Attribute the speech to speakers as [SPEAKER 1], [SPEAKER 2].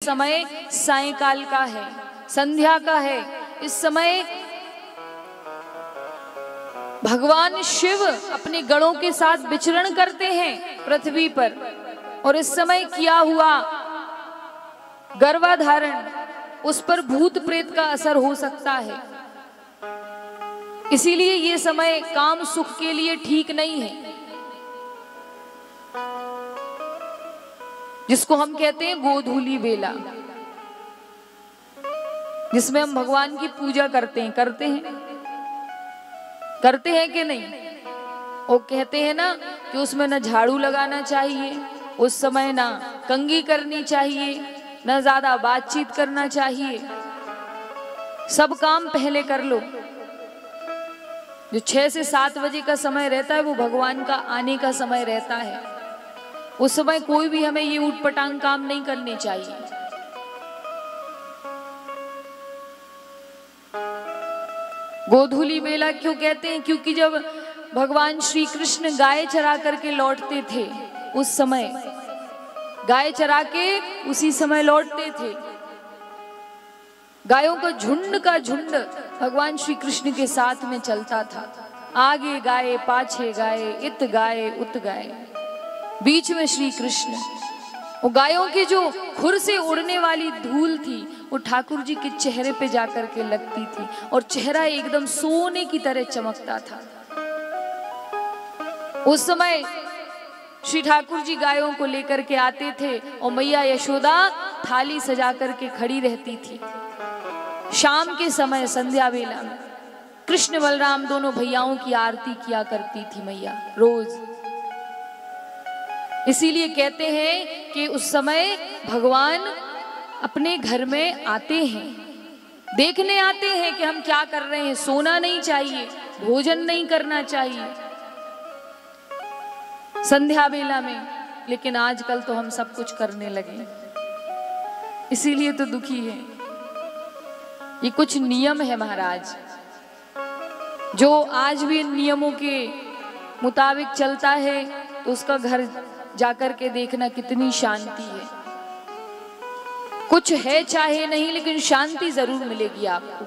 [SPEAKER 1] समय सायंकाल का है, संध्या का है। इस समय भगवान शिव अपने गणों के साथ विचरण करते हैं पृथ्वी पर, और इस समय किया हुआ गर्भाधारण उस पर भूत प्रेत का असर हो सकता है। इसीलिए ये समय काम सुख के लिए ठीक नहीं है, जिसको हम कहते हैं गोधूली बेला, जिसमें हम भगवान की पूजा करते हैं कि नहीं। वो कहते हैं ना कि उसमें ना झाड़ू लगाना चाहिए, उस समय ना कंघी करनी चाहिए, ना ज्यादा बातचीत करना चाहिए, सब काम पहले कर लो। जो 6 से 7 बजे का समय रहता है वो भगवान का आने का समय रहता है। उस समय कोई भी हमें ये ऊटपटांग काम नहीं करने चाहिए। गोधूली बेला क्यों कहते हैं? क्योंकि जब भगवान श्री कृष्ण गाय चरा करके लौटते थे, उस समय गाय चरा के उसी समय लौटते थे। गायों का झुंड भगवान श्री कृष्ण के साथ में चलता था। आगे गाय, पाछे गाय, इत गाय उत गाय, बीच में श्री कृष्ण। वो गायों की जो खुर से उड़ने वाली धूल थी वो ठाकुर जी के चेहरे पे जाकर के लगती थी, और चेहरा एकदम सोने की तरह चमकता था। उस समय श्री ठाकुर जी गायों को लेकर के आते थे और मैया यशोदा थाली सजा करके खड़ी रहती थी। शाम के समय संध्या वेला में कृष्ण बलराम दोनों भैयाओं की आरती किया करती थी मैया रोज। इसीलिए कहते हैं कि उस समय भगवान अपने घर में आते हैं, देखने आते हैं कि हम क्या कर रहे हैं। सोना नहीं चाहिए, भोजन नहीं करना चाहिए संध्या बेला में, लेकिन आजकल तो हम सब कुछ करने लगे, इसीलिए तो दुखी है। ये कुछ नियम है महाराज, जो आज भी इन नियमों के मुताबिक चलता है तो उसका घर जाकर के देखना कितनी शांति है। कुछ है चाहे नहीं, लेकिन शांति जरूर मिलेगी आपको।